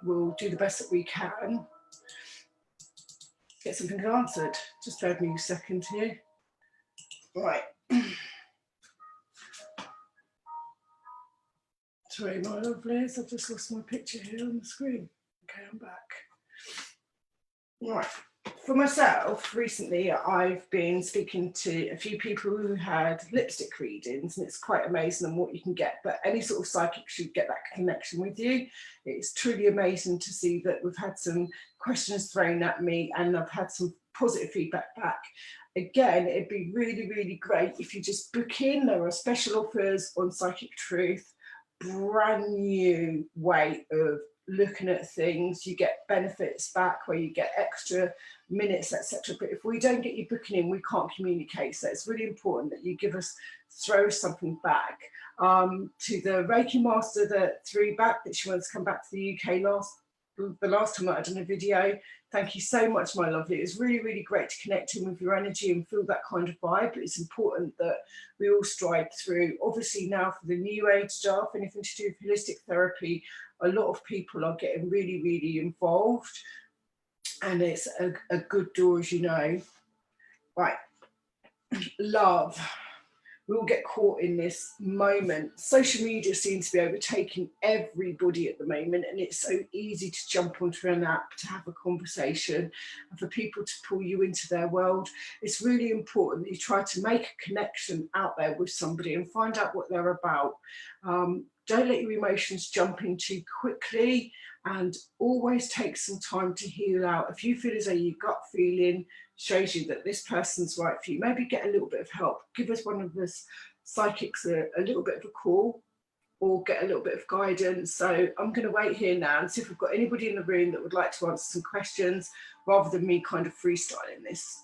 we'll do the best that we can. Get something answered. Just bear with me a second here. Right. Sorry, my lovelies, I've just lost my picture here on the screen. Okay, I'm back. Right. For myself, recently I've been speaking to a few people who had lipstick readings, and it's quite amazing on what you can get, but any sort of psychic should get that connection with you. It's truly amazing to see that we've had some questions thrown at me and I've had some positive feedback back. Again, it'd be really, really great if you just book in. There are special offers on Psychic Truth, brand new way of looking at things. You get benefits back where you get extra minutes, etc. But if we don't get you booking in, we can't communicate. So it's really important that you throw something back. To the Reiki master that threw back, that she wants to come back to the UK the last time I done a video. Thank you so much, my lovely. It was really, really great to connect in with your energy and feel that kind of vibe. But it's important that we all stride through. Obviously now for the new age stuff, anything to do with holistic therapy, a lot of people are getting really, really involved. And it's a good door, as you know. Right. Love. We all get caught in this moment. Social media seems to be overtaking everybody at the moment, and it's so easy to jump onto an app to have a conversation and for people to pull you into their world. It's really important that you try to make a connection out there with somebody and find out what they're about. Don't let your emotions jump in too quickly, and always take some time to heal out. If you feel as though your gut feeling shows you that this person's right for you, maybe get a little bit of help. Give us one of us psychics a little bit of a call, or get a little bit of guidance. So I'm going to wait here now and see if we've got anybody in the room that would like to answer some questions rather than me kind of freestyling this.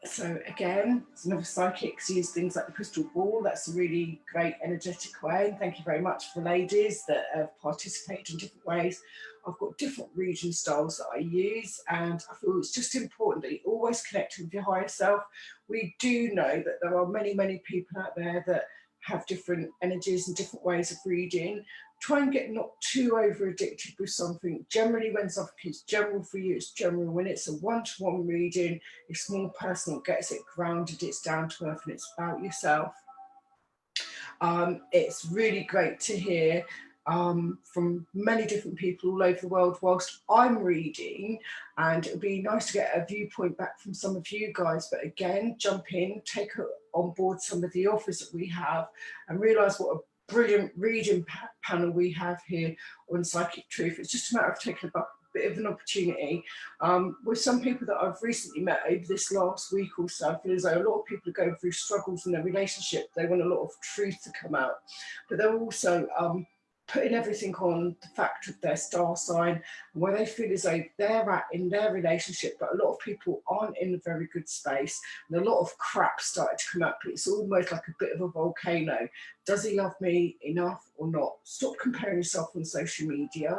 So again, some other psychics use things like the crystal ball. That's a really great energetic way. And thank you very much for the ladies that have participated in different ways. I've got different reading styles that I use, and I feel it's just important that you always connect with your higher self. We do know that there are many, many people out there that have different energies and different ways of reading. Try and get not too over addicted with something. Generally, when something is general for you, it's general. When it's a one-to-one reading, it's more personal, gets it grounded, it's down to earth, and it's about yourself. It's really great to hear from many different people all over the world whilst I'm reading, and it'd be nice to get a viewpoint back from some of you guys. But again, jump in, take on board some of the offers that we have, and realise what a brilliant reading panel we have here on Psychic Truth. It's just a matter of taking a bit of an opportunity. With some people that I've recently met over this last week or so, I feel as though a lot of people are going through struggles in their relationship. They want a lot of truth to come out, but they're also putting everything on the fact of their star sign and where they feel as though they're at in their relationship, but a lot of people aren't in a very good space, and a lot of crap started to come up. It's almost like a bit of a volcano. Does he love me enough or not? Stop comparing yourself on social media.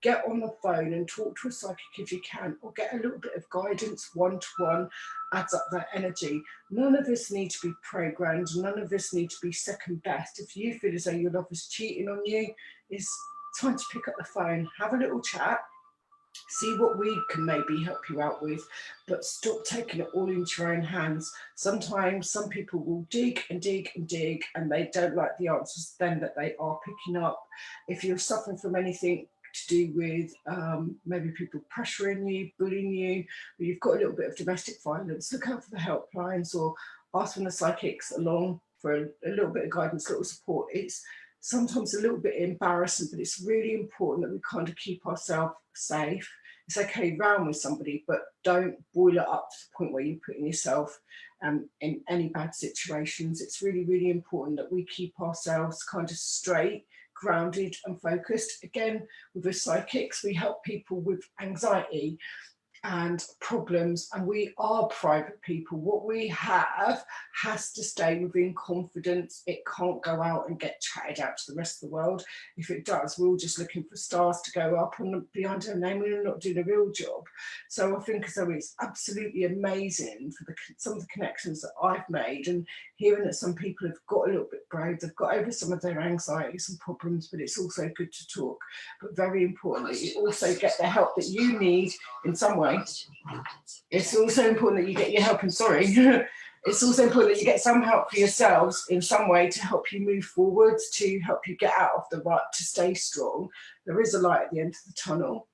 Get on the phone and talk to a psychic if you can, or get a little bit of guidance one-to-one, adds up that energy. None of us need to be programmed, none of us need to be second best. If you feel as though your love is cheating on you, it's time to pick up the phone, have a little chat, see what we can maybe help you out with, but stop taking it all into your own hands. Sometimes some people will dig and dig and dig, and they don't like the answers then that they are picking up. If you're suffering from anything to do with maybe people pressuring you, bullying you, or you've got a little bit of domestic violence, look out for the helplines, or ask one of the psychics along for a little bit of guidance, a little support. It's sometimes a little bit embarrassing, but it's really important that we kind of keep ourselves safe. It's okay round with somebody, but don't boil it up to the point where you're putting yourself in any bad situations. It's really, really important that we keep ourselves kind of straight, grounded and focused. Again, with the psychics, we help people with anxiety, and problems, and we are private people. What we have has to stay within confidence. It can't go out and get chatted out to the rest of the world. If it does, we're all just looking for stars to go up on behind our name. We're not doing a real job. So I think as though it's absolutely amazing for some of the connections that I've made, and hearing that some people have got a little bit brave, they've got over some of their anxieties and problems, but it's also good to talk. But very importantly, you also get the help that you need in some way. It's also important that you get your help, and sorry, it's also important that you get some help for yourselves in some way to help you move forwards, to help you get out of the rut, to stay strong. There is a light at the end of the tunnel.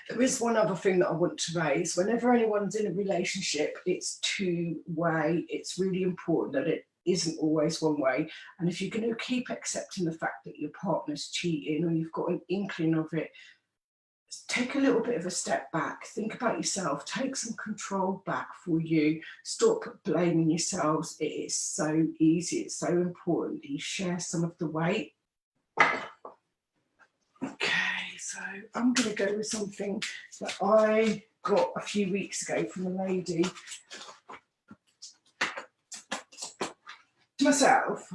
There is one other thing that I want to raise. Whenever anyone's in a relationship, it's two-way. It's really important that it isn't always one way. And if you're going to keep accepting the fact that your partner's cheating, or you've got an inkling of it, take a little bit of a step back, think about yourself, take some control back for you, stop blaming yourselves. It is so easy, it's so important that you share some of the weight. Okay, so I'm going to go with something that I got a few weeks ago from a lady. To myself,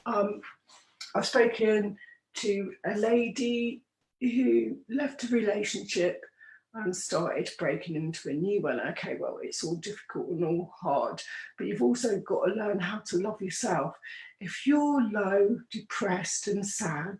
I've spoken to a lady who left a relationship and started breaking into a new one. Okay, well, it's all difficult and all hard, but you've also got to learn how to love yourself. If you're low, depressed and sad,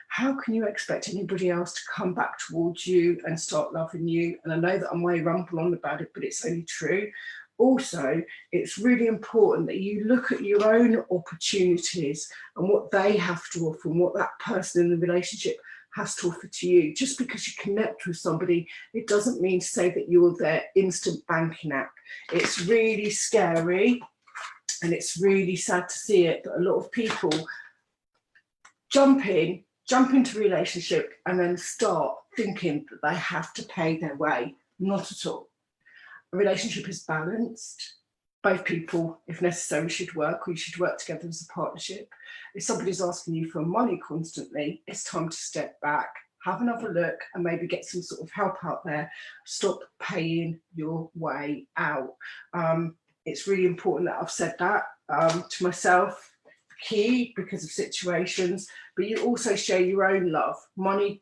how can you expect anybody else to come back towards you and start loving you? And I know that I may rumble on about it, but it's only true. Also, it's really important that you look at your own opportunities and what they have to offer and what that person in the relationship has to offer to you. Just because you connect with somebody, it doesn't mean to say that you're their instant banking app. It's really scary, and it's really sad to see it, that a lot of people jump into a relationship and then start thinking that they have to pay their way. Not at all. A relationship is balanced. Both people, if necessary, should work, or you should work together as a partnership. If somebody's asking you for money constantly, it's time to step back, have another look, and maybe get some sort of help out there. Stop paying your way out. It's really important that I've said that to myself, key because of situations, but you also share your own love. Money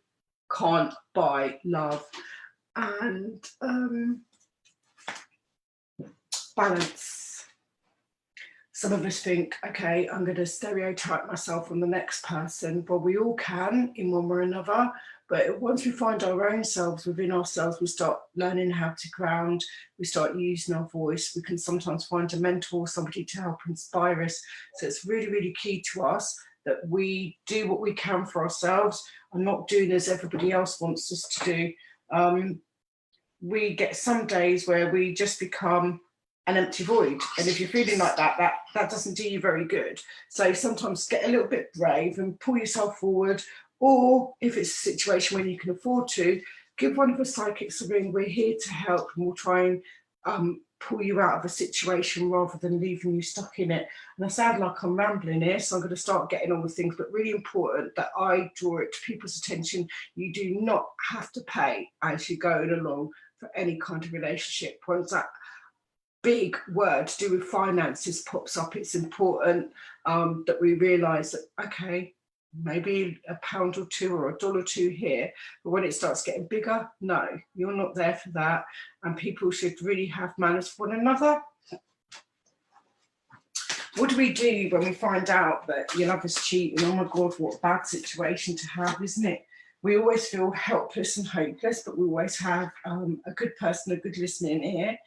can't buy love. And balance. Some of us think, okay, I'm going to stereotype myself on the next person. Well, we all can in one way or another, but once we find our own selves within ourselves, we start learning how to ground, we start using our voice. We can sometimes find a mentor, somebody to help inspire us. So it's really, really key to us that we do what we can for ourselves and not doing as everybody else wants us to do. We get some days where we just become an empty void, and if you're feeling like that doesn't do you very good. So sometimes get a little bit brave and pull yourself forward, or if it's a situation where you can afford to, give one of the psychics a ring. We're here to help, and we'll try and pull you out of a situation rather than leaving you stuck in it. And I sound like I'm rambling here, so I'm going to start getting on with things, but really important that I draw it to people's attention. You do not have to pay as you're going along for any kind of relationship. Once that big word to do with finances pops up, it's important that we realise that, okay, maybe £1 or £2 or $1 or $2 here, but when it starts getting bigger, no, you're not there for that. And people should really have manners for one another. What do we do when we find out that your lover's cheating? Oh my God, what a bad situation to have, isn't it? We always feel helpless and hopeless, but we always have a good person, a good listener in here.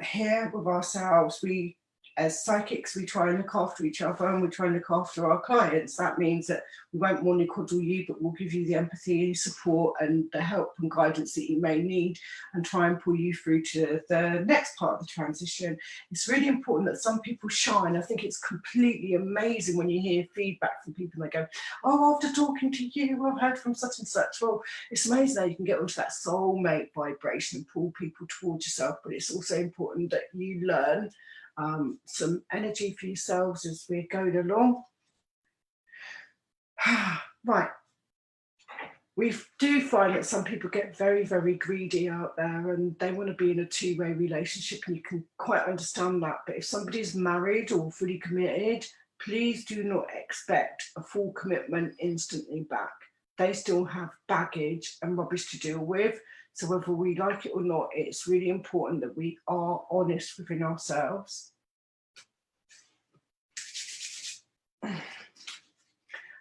Here with ourselves, we, as psychics, we try and look after each other, and we try and look after our clients. That means that we won't mollycoddle you, but we'll give you the empathy, support, and the help and guidance that you may need, and try and pull you through to the next part of the transition. It's really important that some people shine. I think it's completely amazing when you hear feedback from people and they go, oh, after talking to you, I've heard from such and such. Well, it's amazing how you can get onto that soulmate vibration and pull people towards yourself, but it's also important that you learn some energy for yourselves as we're going along. Right. we do find that some people get very, very greedy out there and they want to be in a two-way relationship, and you can quite understand that. But if somebody's married or fully committed, please do not expect a full commitment instantly back. They still have baggage and rubbish to deal with. So whether we like it or not, it's really important that we are honest within ourselves.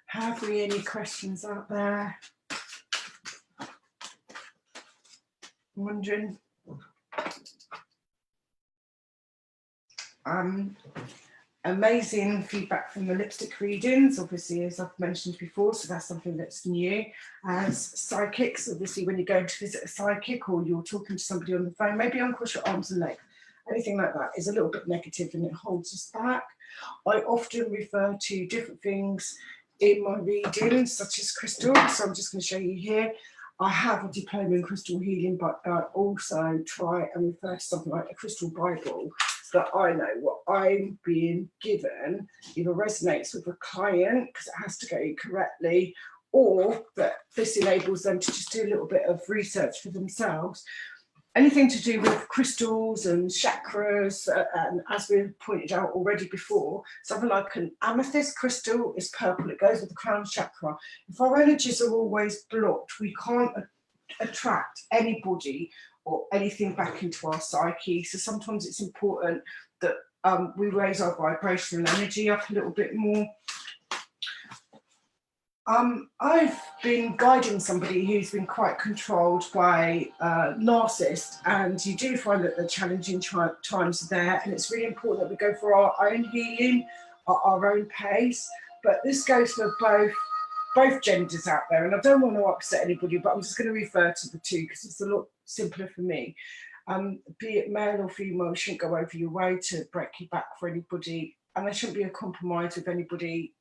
Have we any questions out there? Wondering. Amazing feedback from the lipstick readings, obviously, as I've mentioned before, so that's something that's new. As psychics, obviously, when you're going to visit a psychic or you're talking to somebody on the phone, maybe uncross your arms and legs, anything like that is a little bit negative and it holds us back. I often refer to different things in my readings, such as crystals, so I'm just going to show you here. I have a diploma in crystal healing, but I also try and refer to something like a crystal Bible, so that I know what I'm being given either resonates with a client because it has to go correctly, or that this enables them to just do a little bit of research for themselves. Anything to do with crystals and chakras, and as we pointed out already before, something like an amethyst crystal is purple, it goes with the crown chakra. If our energies are always blocked, we can't attract anybody or anything back into our psyche. So sometimes it's important that we raise our vibrational energy up a little bit more. I've been guiding somebody who's been quite controlled by narcissists, and you do find that the challenging times are there, and it's really important that we go for our own healing at our own pace. But this goes for both genders out there, and I don't want to upset anybody, but I'm just going to refer to the two because it's a lot simpler for me. Be it male or female, you shouldn't go over your way to break your back for anybody. And there shouldn't be a compromise with anybody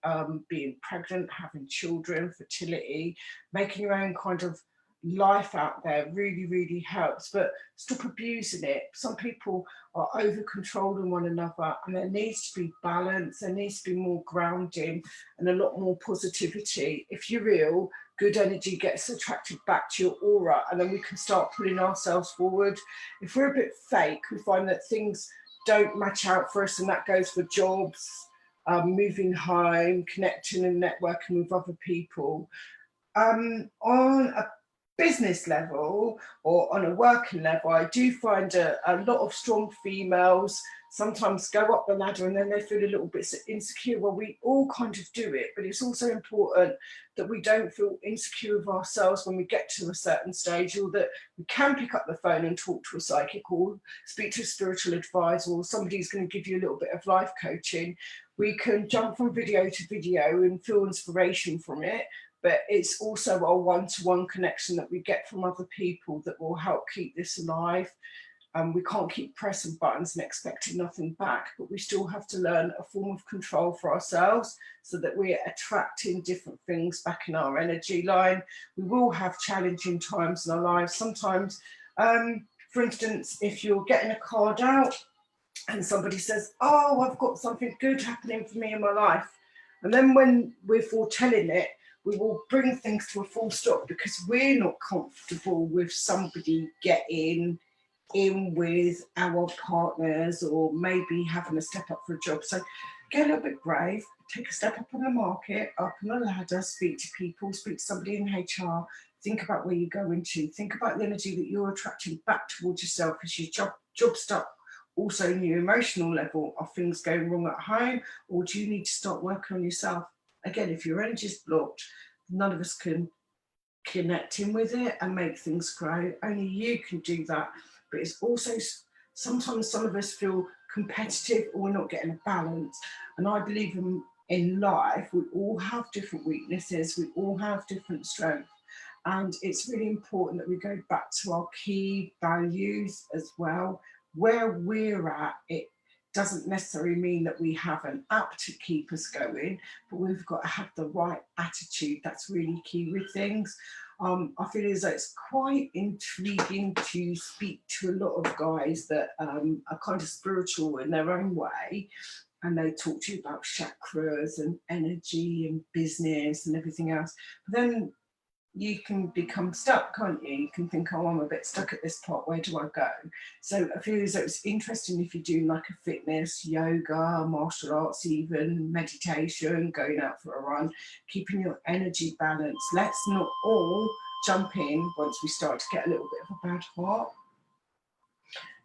being pregnant, having children, fertility, making your own kind of life out there really, really helps. But stop abusing it. Some people are over controlling one another, and there needs to be balance. There needs to be more grounding and a lot more positivity. If you're real, good energy gets attracted back to your aura, and then we can start pulling ourselves forward. If we're a bit fake, we find that things don't match out for us, and that goes for jobs, moving home, connecting and networking with other people. On a business level or on a working level, I do find a lot of strong females sometimes go up the ladder and then they feel a little bit insecure. Well, we all kind of do it, but it's also important that we don't feel insecure of ourselves when we get to a certain stage, or that we can pick up the phone and talk to a psychic or speak to a spiritual advisor, or somebody who's going to give you a little bit of life coaching. We can jump from video to video and feel inspiration from it, but it's also a one-to-one connection that we get from other people that will help keep this alive. We can't keep pressing buttons and expecting nothing back, but we still have to learn a form of control for ourselves so that we're attracting different things back in our energy line. We will have challenging times in our lives. Sometimes, for instance, if you're getting a card out and somebody says, oh, I've got something good happening for me in my life. And then when we're foretelling it, we will bring things to a full stop because we're not comfortable with somebody getting in with our partners or maybe having a step up for a job. So get a little bit brave, take a step up on the market, up on the ladder, speak to people, speak to somebody in HR, think about where you're going to, think about the energy that you're attracting back towards yourself as your job stuck. Also in your emotional level, are things going wrong at home, or do you need to start working on yourself? Again, if your energy is blocked, none of us can connect in with it and make things grow. Only you can do that. But it's also sometimes some of us feel competitive or we're not getting a balance. And I believe in life, we all have different weaknesses, we all have different strengths. And it's really important that we go back to our key values as well. Where we're at, it doesn't necessarily mean that we have an app to keep us going, but we've got to have the right attitude. That's really key with things. I feel as though it's quite intriguing to speak to a lot of guys that are kind of spiritual in their own way, and they talk to you about chakras and energy and business and everything else. But then you can become stuck, can't you? You can think, oh, I'm a bit stuck at this part, where do I go? So I feel as though it's interesting if you do like a fitness, yoga, martial arts, even meditation, going out for a run, keeping your energy balanced. Let's not all jump in once we start to get a little bit of a bad heart.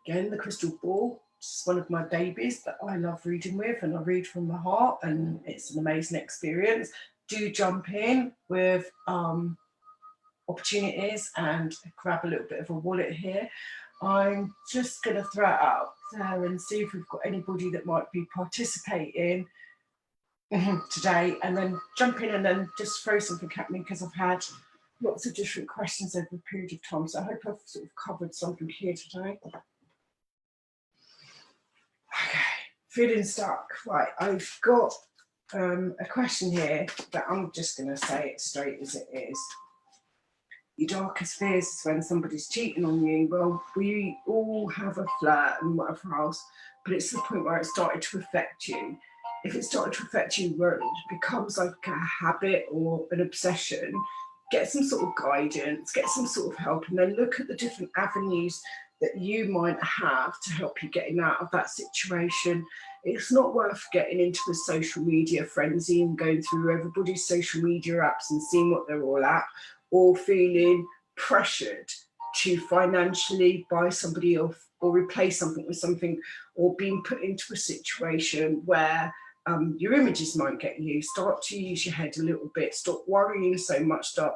Again, the crystal ball. It's one of my babies that I love reading with, and I read from the heart, and it's an amazing experience. Do jump in with opportunities and grab a little bit of a wallet here. I'm just going to throw it out there and see if we've got anybody that might be participating today, and then jump in and then just throw something at me, because I've had lots of different questions over a period of time, so I hope I've sort of covered something here today. Okay, feeling stuck. Right, I've got a question here, but I'm just going to say it straight as it is. Your darkest fears is when somebody's cheating on you. Well, we all have a flirt and whatever else, but it's the point where it started to affect you. If it started to affect you where it becomes like a habit or an obsession, get some sort of guidance, get some sort of help, and then look at the different avenues that you might have to help you getting out of that situation. It's not worth getting into a social media frenzy and going through everybody's social media apps and seeing what they're all at, or feeling pressured to financially buy somebody off or replace something with something, or being put into a situation where your images might get you. Start to use your head a little bit, stop worrying so much, start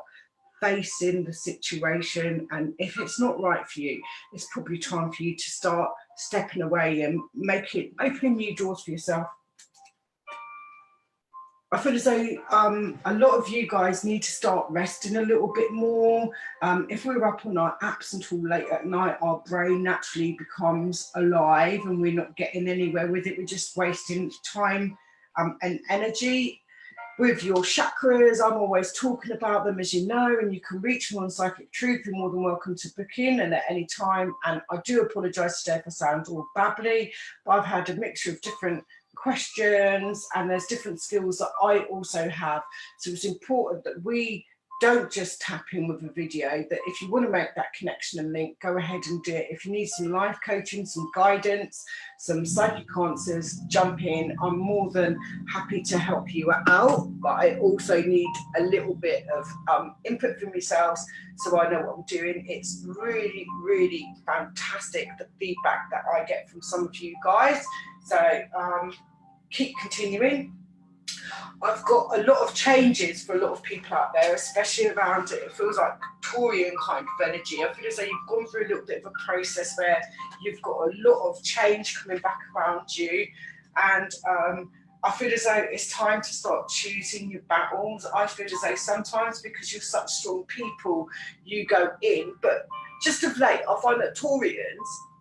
facing the situation, and if it's not right for you, it's probably time for you to start stepping away and opening new doors for yourself. I feel as though a lot of you guys need to start resting a little bit more. If we're up on our apps until late at night, our brain naturally becomes alive and we're not getting anywhere with it. We're just wasting time and energy. With your chakras, I'm always talking about them, as you know, and you can reach me on Psychic Truth. You're more than welcome to book in and at any time. And I do apologise today if I sound all babbly, but I've had a mixture of different questions, and there's different skills that I also have. So it's important that we don't just tap in with a video, that if you want to make that connection and link, go ahead and do it. If you need some life coaching, some guidance, some psychic answers, jump in. I'm more than happy to help you out, but I also need a little bit of input from yourselves so I know what I'm doing. It's really, really fantastic, the feedback that I get from some of you guys. So keep continuing. I've got a lot of changes for a lot of people out there, especially around it. It feels like Taurian kind of energy. I feel as though you've gone through a little bit of a process where you've got a lot of change coming back around you. And I feel as though it's time to start choosing your battles. I feel as though sometimes, because you're such strong people, you go in. But just of late, I find that Taurians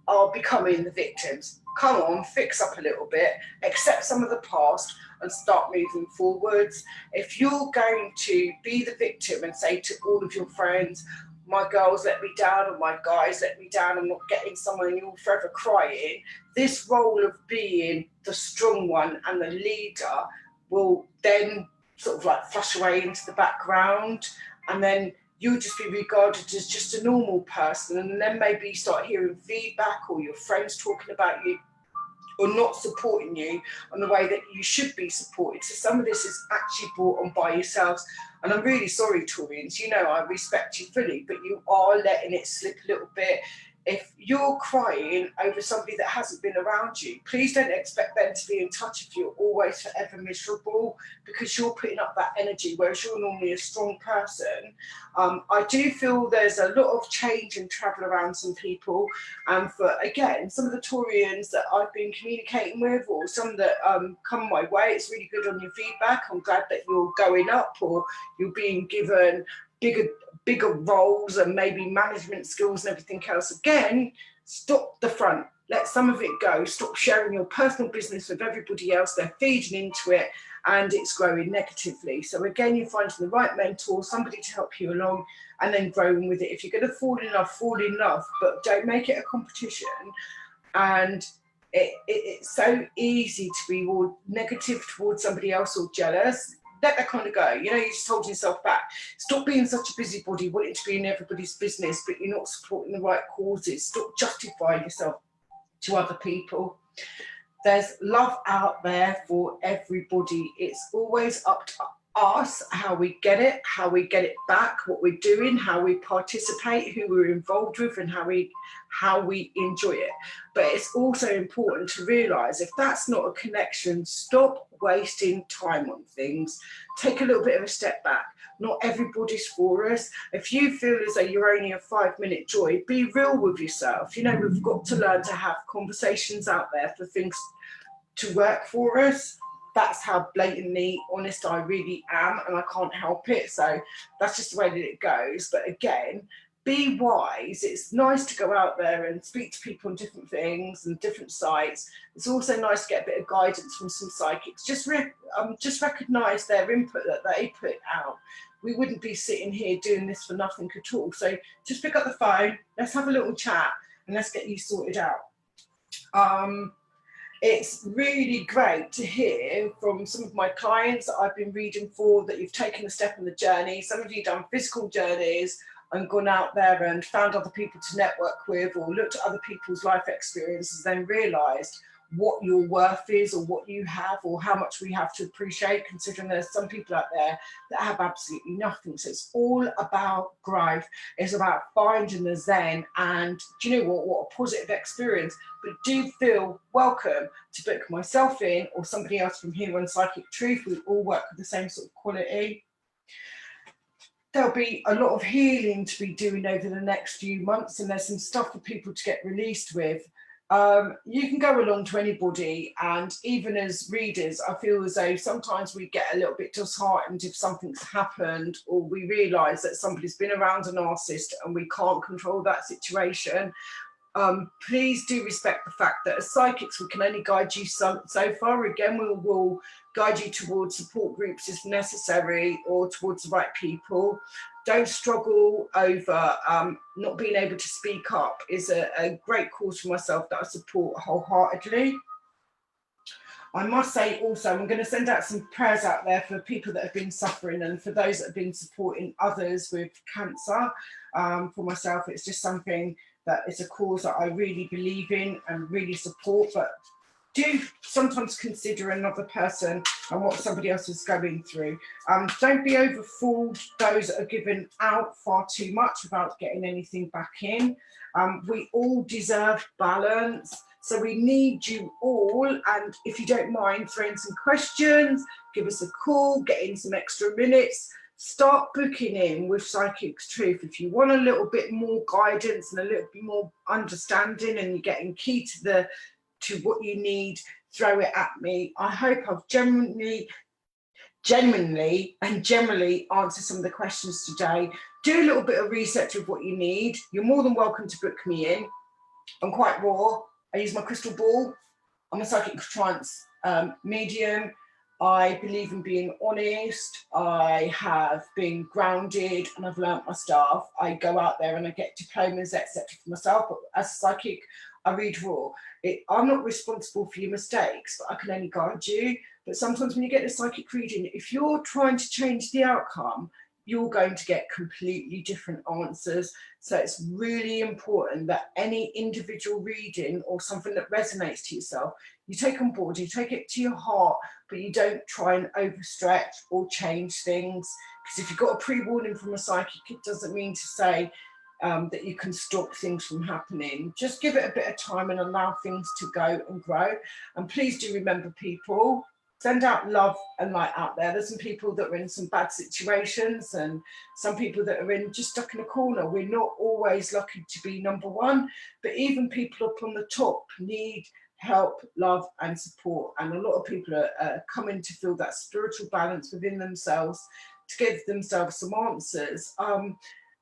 are becoming the victims. Come on, fix up a little bit, accept some of the past, and start moving forwards. If you're going to be the victim and say to all of your friends, my girls let me down, or my guys let me down, I'm not getting someone, and you're forever crying, this role of being the strong one and the leader will then sort of like flush away into the background, and then you'll just be regarded as just a normal person, and then maybe you start hearing feedback or your friends talking about you or not supporting you on the way that you should be supported. So some of this is actually brought on by yourselves. And I'm really sorry, Taurians, you know I respect you fully, but you are letting it slip a little bit. If you're crying over somebody that hasn't been around you, please don't expect them to be in touch if you're always forever miserable, because you're putting up that energy, whereas you're normally a strong person. I do feel there's a lot of change and travel around some people. And for, again, some of the Taurians that I've been communicating with, or some that come my way, it's really good on your feedback. I'm glad that you're going up, or you're being given bigger roles and maybe management skills and everything else. Again, stop the front, let some of it go, stop sharing your personal business with everybody else. They're feeding into it and it's growing negatively. So again, you're finding the right mentor, somebody to help you along, and then growing with it. If you're going to fall in love, but don't make it a competition. And it's so easy to be more negative towards somebody else or jealous. let that kind of go. You know, you're just holding yourself back. Stop being such a busybody, wanting to be in everybody's business, but you're not supporting the right causes. Stop justifying yourself to other people. There's love out there for everybody. It's always up to us how we get it back, what we're doing, how we participate, who we're involved with, and how we enjoy it. But it's also important to realize if that's not a connection, stop wasting time on things. Take a little bit of a step back. Not everybody's for us. If you feel as though you're only a 5-minute joy, be real with yourself. You know, we've got to learn to have conversations out there for things to work for us. That's how blatantly honest I really am, and I can't help it. So that's just the way that it goes. But again, be wise. It's nice to go out there and speak to people on different things and different sites. It's also nice to get a bit of guidance from some psychics. Just recognise their input that they put out. We wouldn't be sitting here doing this for nothing at all. So just pick up the phone, let's have a little chat, and let's get you sorted out. It's really great to hear from some of my clients that I've been reading for that you've taken a step on the journey. Some of you done physical journeys and gone out there and found other people to network with, or looked at other people's life experiences, then realised what your worth is, or what you have, or how much we have to appreciate, considering there's some people out there that have absolutely nothing. So it's all about growth. It's about finding the zen, and do you know what a positive experience. But do feel welcome to book myself in, or somebody else from here on Psychic Truth. We all work with the same sort of quality. There'll be a lot of healing to be doing over the next few months, and there's some stuff for people to get released with. You can go along to anybody, and even as readers, I feel as though sometimes we get a little bit disheartened if something's happened, or we realise that somebody's been around a narcissist and we can't control that situation. Please do respect the fact that as psychics we can only guide you so far. Again, we will guide you towards support groups if necessary, or towards the right people. Don't struggle over not being able to speak up. Is a great cause for myself that I support wholeheartedly. I must say also, I'm going to send out some prayers out there for people that have been suffering, and for those that have been supporting others with cancer. For myself, it's just something that is a cause that I really believe in and really support, but do sometimes consider another person and what somebody else is going through. Don't be overfooled, those that are given out far too much without getting anything back in. We all deserve balance, so we need you all. And if you don't mind throwing some questions, give us a call, get in some extra minutes. Start booking in with Psychic Truth. If you want a little bit more guidance and a little bit more understanding, and you're getting key to what you need, throw it at me. I hope I've genuinely and generally answered some of the questions today. Do a little bit of research of what you need. You're more than welcome to book me in. I'm quite raw. I use my crystal ball. I'm a psychic trance medium. I believe in being honest. I have been grounded and I've learnt my stuff. I go out there and I get diplomas, etc. for myself. But as a psychic, I read raw. I'm not responsible for your mistakes, but I can only guide you. But sometimes when you get a psychic reading, if you're trying to change the outcome, you're going to get completely different answers. So it's really important that any individual reading or something that resonates to yourself, you take on board, you take it to your heart, but you don't try and overstretch or change things. Because if you've got a pre-warning from a psychic, it doesn't mean to say that you can stop things from happening. Just give it a bit of time and allow things to go and grow. And please do remember, people, send out love and light out there. There's some people that are in some bad situations, and some people that are just stuck in a corner. We're not always lucky to be number one, but even people up on the top need help, love and support. And a lot of people are coming to feel that spiritual balance within themselves, to give themselves some answers.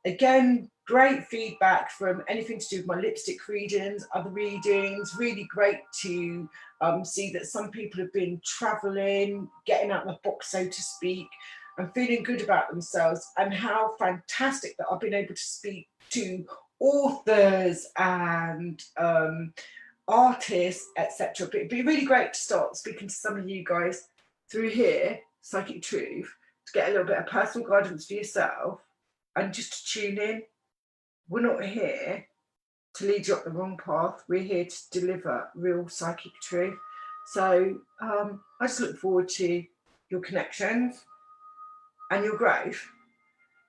Again, great feedback from anything to do with my lipstick readings, other readings. Really great to see that some people have been traveling, getting out of the box, so to speak, and feeling good about themselves. And how fantastic that I've been able to speak to authors and artists, etc. But it'd be really great to start speaking to some of you guys through here. Psychic Truth to get a little bit of personal guidance for yourself and just to tune in. We're not here to lead you up the wrong path. We're here to deliver real psychic truth. So I just look forward to your connections and your growth,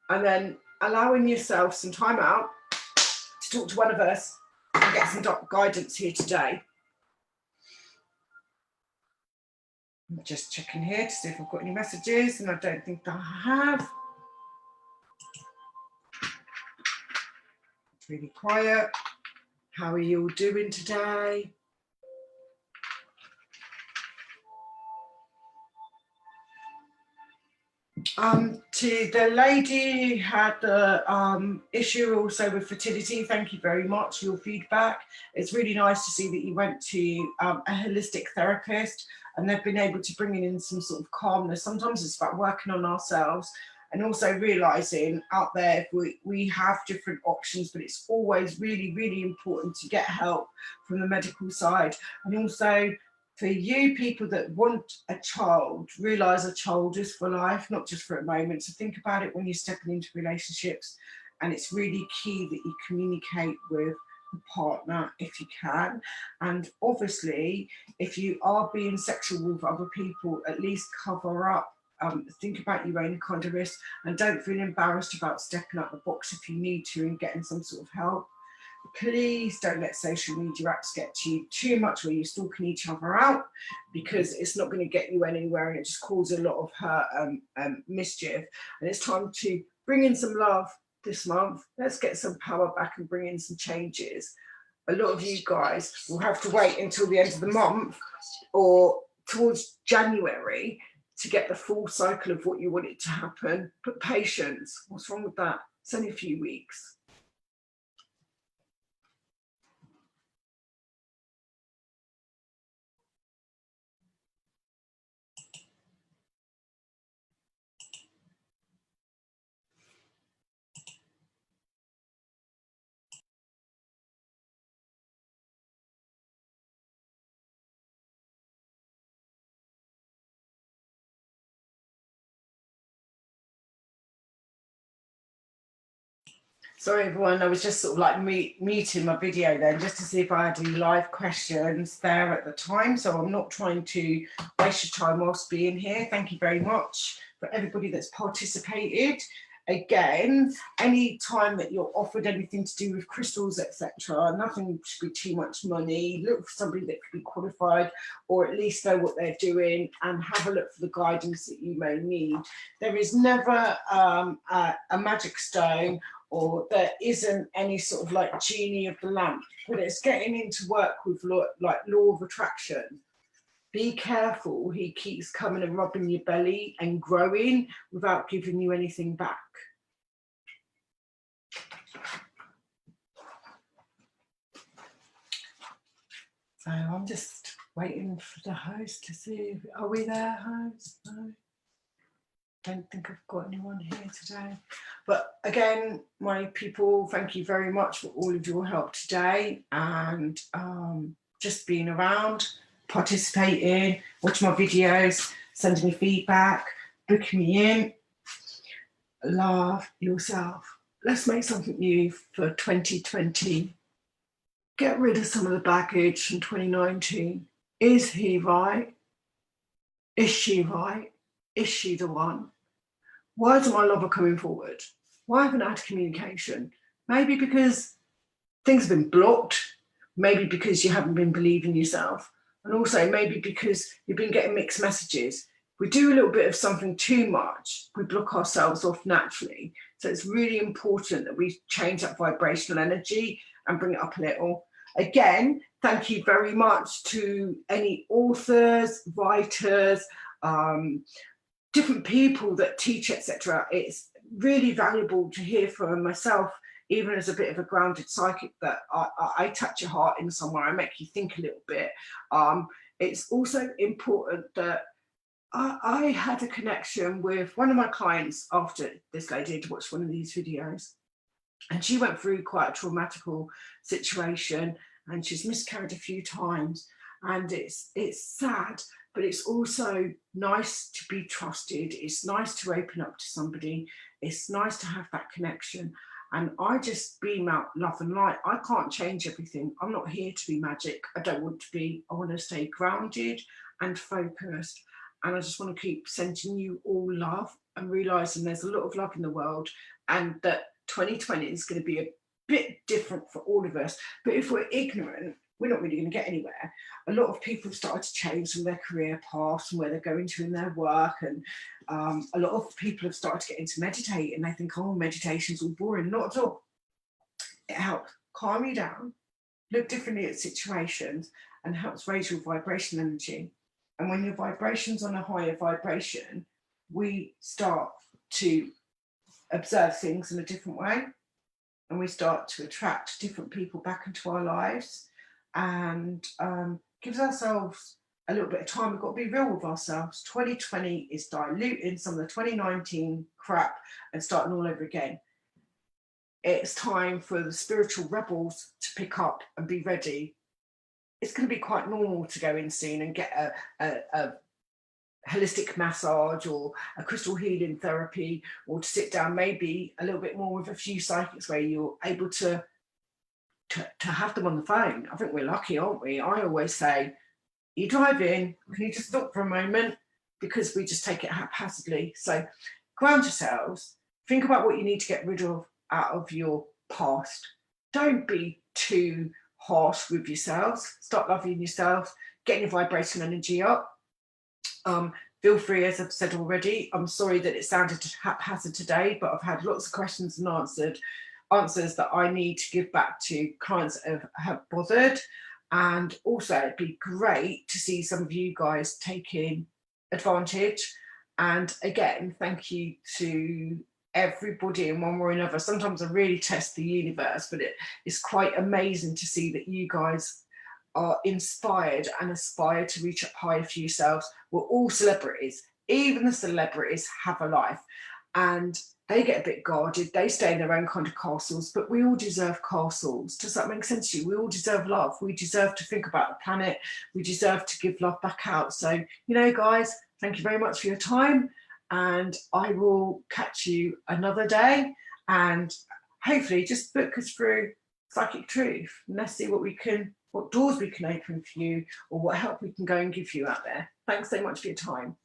and then allowing yourself some time out to talk to one of us and get some guidance here today. I'm just checking here to see if I've got any messages, and I don't think I have. It's really quiet. How are you all doing today? To the lady who had the issue also with fertility, thank you very much for your feedback. It's really nice to see that you went to a holistic therapist and they've been able to bring in some sort of calmness. Sometimes it's about working on ourselves and also realising out there we have different options, but it's always really, really important to get help from the medical side. And also, for you people that want a child, realise a child is for life, not just for a moment. So think about it when you're stepping into relationships, and it's really key that you communicate with the partner if you can. And obviously, if you are being sexual with other people, at least cover up. Think about your own kind of risk, and don't feel embarrassed about stepping out the box if you need to and getting some sort of help. Please don't let social media apps get to you too much where you're stalking each other out, because it's not going to get you anywhere and it just causes a lot of hurt mischief. And it's time to bring in some love this month. Let's get some power back and bring in some changes. A lot of you guys will have to wait until the end of the month or towards January to get the full cycle of what you want it to happen. But patience, what's wrong with that? It's only a few weeks. Sorry everyone, I was just sort of like muting my video then just to see if I had any live questions there at the time. So I'm not trying to waste your time whilst being here. Thank you very much for everybody that's participated. Again, any time that you're offered anything to do with crystals, etc., nothing should be too much money. Look for somebody that could be qualified or at least know what they're doing, and have a look for the guidance that you may need. There is never a magic stone, or there isn't any sort of like genie of the lamp, but it's getting into work with like law of attraction. Be careful, he keeps coming and rubbing your belly and growing without giving you anything back. So I'm just waiting for the host to see, are we there, host? No. Don't think I've got anyone here today. But again, my people, thank you very much for all of your help today, and just being around, participating, watching my videos, sending me feedback, booking me in. Love yourself. Let's make something new for 2020. Get rid of some of the baggage from 2019. Is he right? Is she right? Is she the one? Why isn't my lover coming forward? Why haven't I had communication? Maybe because things have been blocked. Maybe because you haven't been believing yourself. And also maybe because you've been getting mixed messages. We do a little bit of something too much, we block ourselves off naturally. So it's really important that we change that vibrational energy and bring it up a little. Again, thank you very much to any authors, writers, different people that teach, etc. It's really valuable to hear from myself, even as a bit of a grounded psychic, that I touch your heart in somewhere, I make you think a little bit. It's also important that I had a connection with one of my clients after this lady had watched one of these videos, and she went through quite a traumatical situation, and she's miscarried a few times. and it's sad, but it's also nice to be trusted. It's nice to open up to somebody. It's nice to have that connection. And I just beam out love and light. I can't change everything. I'm not here to be magic. I don't want to be. I want to stay grounded and focused. And I just want to keep sending you all love and realizing there's a lot of love in the world, and that 2020 is going to be a bit different for all of us. But if we're ignorant, we're not really going to get anywhere. A lot of people have started to change from their career paths and where they're going to in their work. And a lot of people have started to get into meditate, and they think, oh, meditation's all boring. Not at all. It helps calm you down, look differently at situations, and helps raise your vibration energy. And when your vibration's on a higher vibration, we start to observe things in a different way, and we start to attract different people back into our lives, and gives ourselves a little bit of time. We've got to be real with ourselves. 2020 is diluting some of the 2019 crap and starting all over again. It's time for the spiritual rebels to pick up and be ready. It's going to be quite normal to go in scene and get a holistic massage or a crystal healing therapy, or to sit down maybe a little bit more with a few psychics where you're able to have them on the phone. I think we're lucky, aren't we? I always say, you drive in, can you just stop for a moment? Because we just take it haphazardly. So ground yourselves, think about what you need to get rid of out of your past. Don't be too harsh with yourselves. Start loving yourself, getting your vibration energy up. Feel free, as I've said already, I'm sorry that it sounded haphazard today, but I've had lots of questions and answers that I need to give back to clients that have bothered. And also, it'd be great to see some of you guys taking advantage. And again, thank you to everybody in one way or another. Sometimes I really test the universe, but it's quite amazing to see that you guys are inspired and aspire to reach up higher for yourselves. We're all celebrities. Even the celebrities have a life, and they get a bit guarded. They stay in their own kind of castles, but we all deserve castles. Does that make sense to you? We all deserve love. We deserve to think about the planet. We deserve to give love back out. So, guys, thank you very much for your time, and I will catch you another day, and hopefully just book us through Psychic Truth, and let's see what doors we can open for you, or what help we can go and give you out there. Thanks so much for your time.